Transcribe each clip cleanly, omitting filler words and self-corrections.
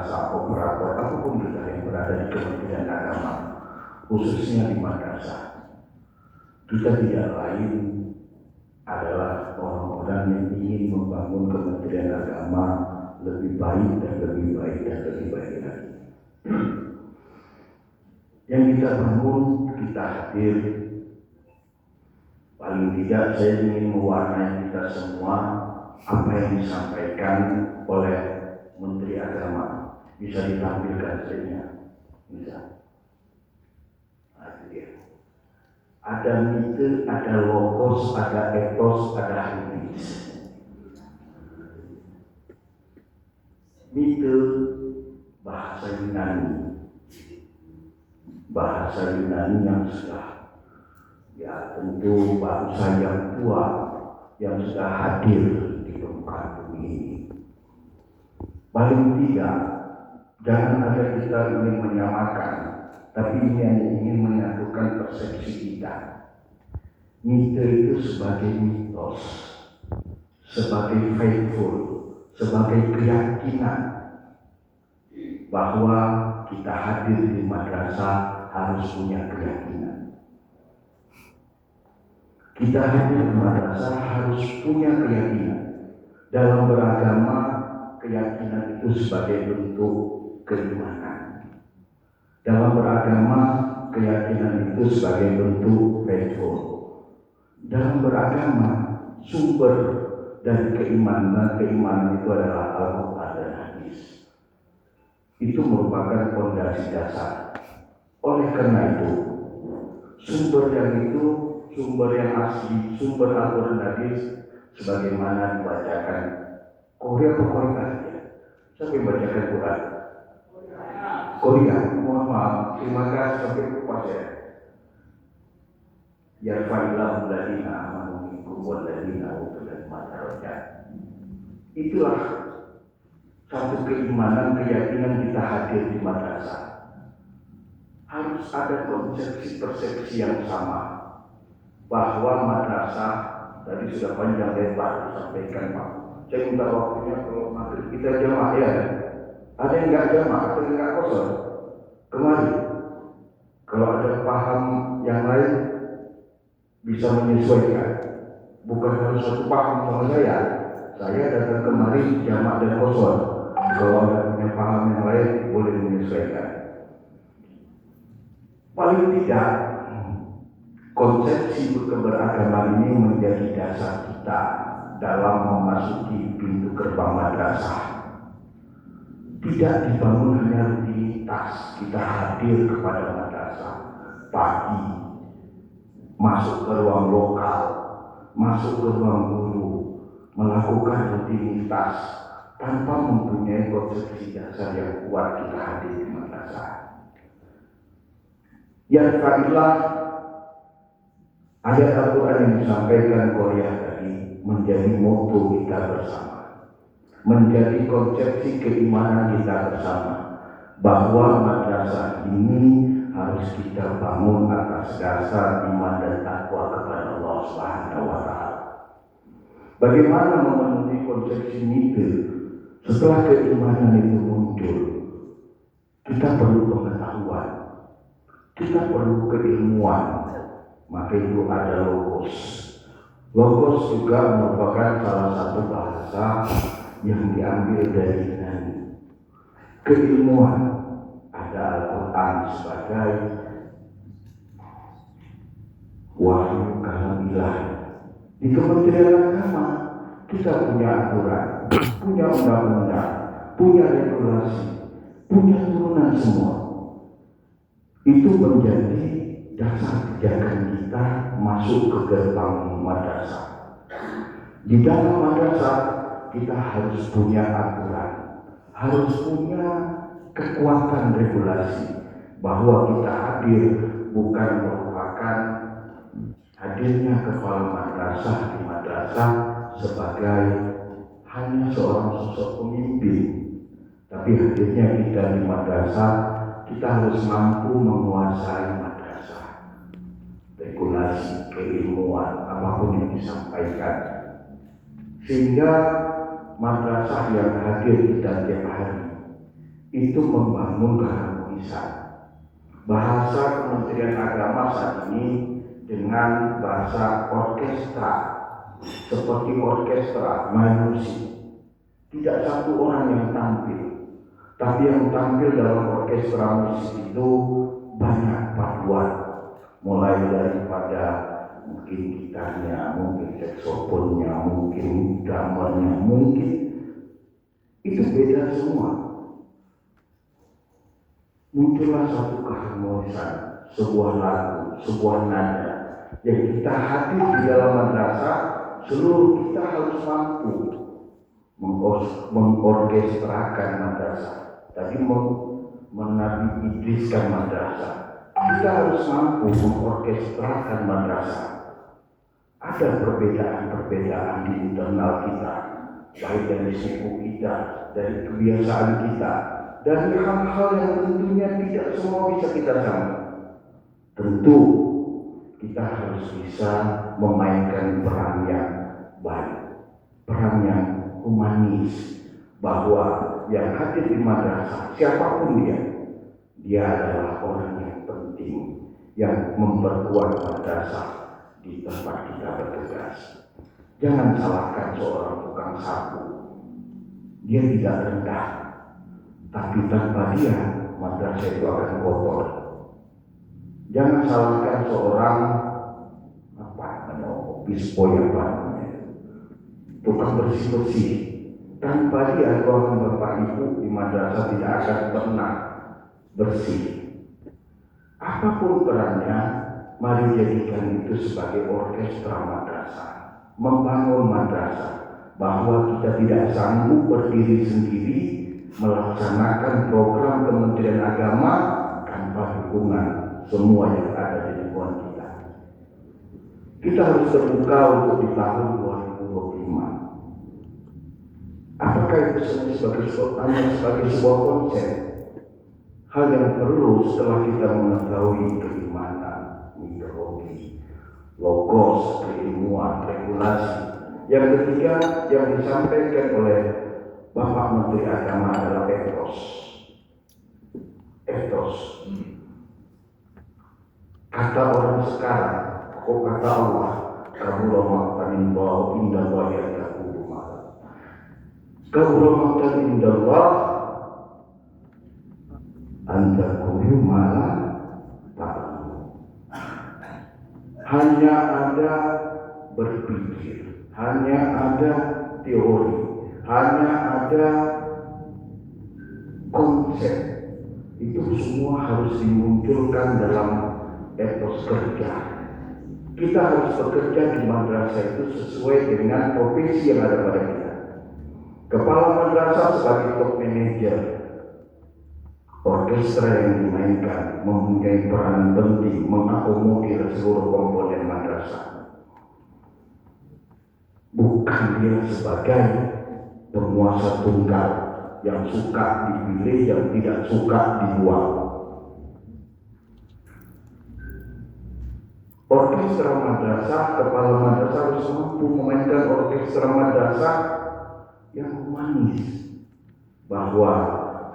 madrasah, operator, apapun juga yang berada di Kementerian Agama, khususnya di madrasah, kita tidak lain adalah orang-orang yang ingin membangun Kementerian Agama lebih baik dan lebih baik dan lebih baik lagi. Yang kita bangun, kita hadir. Paling tidak saya ingin mewarnai kita semua apa yang disampaikan oleh Menteri Agama. Bisa ditampilkan sebenarnya. Bisa. Nah, itu dia. Ada mite, ada logos, ada etos, ada hadis. Mite bahasa Yunani. Bahasa Yunani yang sudah, ya tentu bangsa yang tua yang sudah hadir di permukaan bumi ini. Paling tidak, jangan ada kita ingin menyamakan, tapi ini yang ingin menyatukan persepsi kita. Mite itu sebagai mitos, sebagai faithful, sebagai keyakinan bahwa kita hadir di madrasah harus punya keyakinan. Kita hadir di madrasah harus punya keyakinan. Dalam beragama, keyakinan itu sebagai bentuk keimanan. Dalam beragama, keyakinan itu sebagai bentuk faithful. Dalam beragama, sumber dari keimanan itu adalah Al-Quran dan Hadis. Itu merupakan fondasi dasar. Oleh karena itu, sumber yang asli, sumber Al-Quran Hadis, sebagaimana dibacakan Korea atau Korea ya? Siapa yang bacakan Quran? Korea, mohon maaf, terima kasih sampai lupa saya. Ya fa'ilahu ladina amanu minkum waladina utul ilma darajat. Itulah satu keimanan, keyakinan kita hadir di madrasah. Harus ada persepsi yang sama bahwa madrasah tadi sudah panjang lebar disampaikan Pak. Saya minta waktunya kalau maghrib kita jamaah ya. Ada yang nggak jamaah atau yang nggak kosong kemari. Kalau ada paham yang lain bisa menyesuaikan. Bukan harus satu paham sama saya. Saya datang kemari jamaah dan kosong. Kalau ada punya paham yang lain boleh menyesuaikan. Paling tidak, konsepsi keberagaman ini menjadi dasar kita dalam memasuki pintu gerbang madrasah. Tidak dibangun hanya rutinitas kita hadir kepada madrasah pagi, masuk ke ruang lokal, masuk ke ruang guru, melakukan rutinitas tanpa mempunyai konsepsi dasar yang kuat kita hadir di madrasah. Yang fadilah ayat Al-Quran yang disampaikan Korea tadi menjadi moto kita bersama, menjadi konsepsi keimanan kita bersama, bahwa madrasah ini harus kita bangun atas dasar iman dan takwa kepada Allah Subhanahu wa Ta'ala. Bagaimana memenuhi konsepsi itu? Setelah keimanan itu muncul, kita perlu pengetahuan. Kita perlu keilmuan, maka itu ada logos. Logos juga merupakan salah satu bahasa yang diambil dari Yunani. Keilmuan, ada Al-Quran sebagai wahyu kalamilah. Di Kementerian Agama kita punya aturan, punya undang-undang, punya regulasi, punya turunan semua. Itu menjadi dasar pijakan kita masuk ke gerbang madrasah. Di dalam madrasah kita harus punya aturan, harus punya kekuatan regulasi bahwa kita hadir bukan merupakan hadirnya kepala madrasah di madrasah sebagai hanya seorang sosok pemimpin, tapi hadirnya kita di madrasah kita harus mampu menguasai madrasah, regulasi, keilmuan, apapun yang disampaikan, sehingga madrasah yang hadir kita tiap hari itu membangun keharmonisan. Bahasa Kementerian Agama saat ini dengan bahasa orkestra, seperti orkestra main musik. Tidak satu orang yang tampil, tapi yang tampil dalam orkestra musik itu banyak paduan, mulai daripada mungkin gitarnya, mungkin saksofonnya, mungkin drummernya, mungkin itu beda semua. Muncullah satu keharmonisan, sebuah lagu, sebuah nada yang kita hadir di dalam madrasah. Seluruh kita harus mampu mengorkestrakan madrasah. Tadi Nabi Idriskan madrasah. Kita harus mampu mengorkestrakan madrasah. Ada perbedaan-perbedaan di internal kita, baik dari suku kita, dari kebiasaan kita, dari hal-hal yang tentunya tidak semua bisa kita sama. Tentu kita harus bisa memainkan peran yang baik, peran yang humanis, bahwa yang hadir di madrasah siapapun dia adalah orang yang penting, yang memperkuat madrasah di tempat kita bertugas. Jangan salahkan seorang tukang sapu, dia tidak rendah, tapi tanpa dia madrasah itu akan kotor. Jangan salahkan seorang bispoy tukang bersih-bersih. Tanpa dia ruangan bapak ibu di madrasah tidak akan pernah bersih. Apapun perannya, mari jadikan itu sebagai orkestra madrasah, membangun madrasah, bahwa kita tidak sanggup berdiri sendiri melaksanakan program Kementerian Agama tanpa dukungan semua yang ada di lingkungan kita. Kita harus terbuka untuk di tahun 2025. Apakah itu sebagai sebuah konsep? Hal yang perlu setelah kita mengetahui keimanan, ideologi, logos, keilmuan, regulasi. Yang ketiga yang disampaikan oleh Bapak Menteri Agama adalah etos. Kata orang sekarang, kata Allah, kabura maqtan indallah ya taqulu ma'a. Kabura maqtan indallah anta qulu ma'a ta'lamu. Hanya ada berpikir, hanya ada teori, hanya ada konsep. Itu semua harus dimunculkan dalam etos kerja. Kita harus bekerja di madrasah itu sesuai dengan profesi yang ada pada kita. Kepala madrasah sebagai top manager, orkestra yang dimainkan mempunyai peran penting mengakomodir seluruh komponen madrasah. Bukan dia sebagai penguasa tunggal yang suka dipilih, yang tidak suka dibuang. Orkestra madrasah, kepala madrasah harus mampu memainkan orkestra madrasah yang humanis, bahwa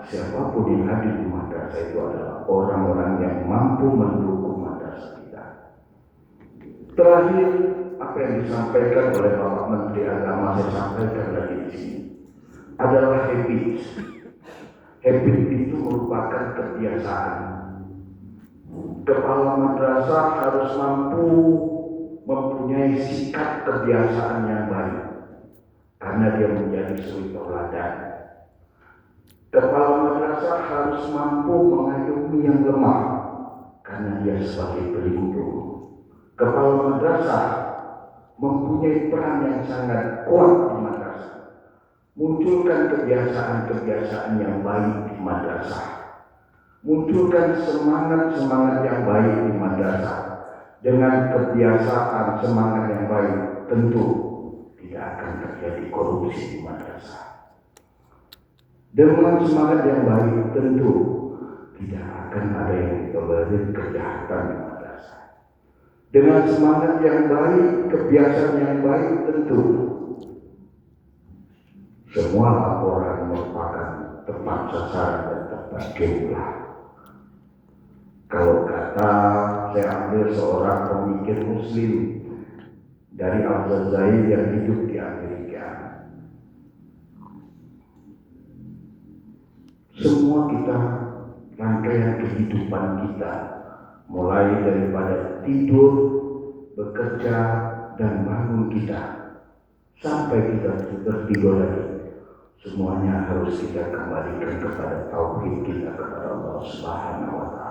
siapapun yang hadir di madrasah itu adalah orang-orang yang mampu mendukung madrasah kita. Terakhir, apa yang disampaikan oleh Bapak Menteri Agama, saya sampaikan lagi di sini, adalah habit. Habit itu merupakan kebiasaan. Kepala madrasah harus mampu mempunyai sikap kebiasaan yang baik, karena dia menjadi suri tauladan. Kepala madrasah harus mampu mengayomi yang lemah, karena dia sebagai pelindung. Kepala madrasah mempunyai peran yang sangat kuat di madrasah. Munculkan kebiasaan-kebiasaan yang baik di madrasah. Munculkan semangat-semangat yang baik di madrasah. Dengan kebiasaan semangat yang baik, tentu tidak akan terjadi korupsi di madrasah. Dengan semangat yang baik, tentu tidak akan ada yang ditolerir kejahatan di madrasah. Dengan semangat yang baik, kebiasaan yang baik, tentu semua laporan merupakan tepat sasaran dan tepat bergeulah. Kalau kata saya ambil seorang pemikir Muslim dari Al-Jazair yang hidup di Amerika, semua kita, rangkaian kehidupan kita, mulai daripada tidur, bekerja, dan bangun kita, sampai kita tertidur lagi, semuanya harus kita kembalikan kepada tauhid kita kepada Allah Subhanahu wa Ta'ala.